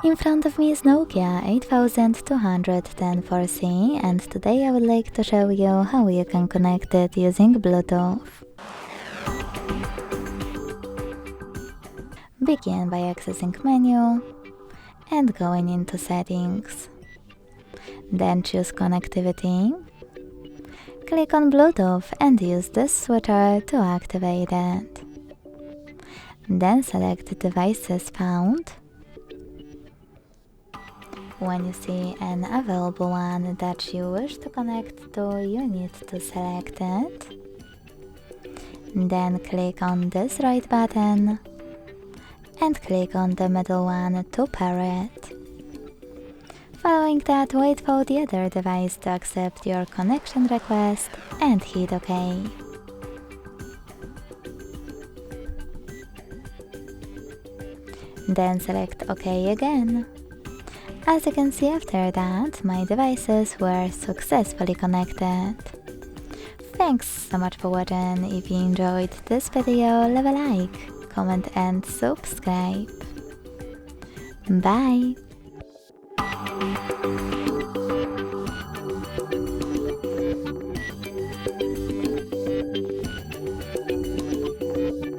In front of me is Nokia 8210 and today I would like to show you how you can connect it using Bluetooth. Begin by accessing menu and going into settings. Then choose connectivity. Click on Bluetooth and use this switcher to activate it. Then select devices found. When you see an available one that you wish to connect to, you need to select it. Then click on this right button and click on the middle one to pair it. Following that, wait for the other device to accept your connection request and hit OK. Then select OK again. As you can see, after that, my devices were successfully connected. Thanks so much for watching. If you enjoyed this video, leave a like, comment and subscribe. Bye!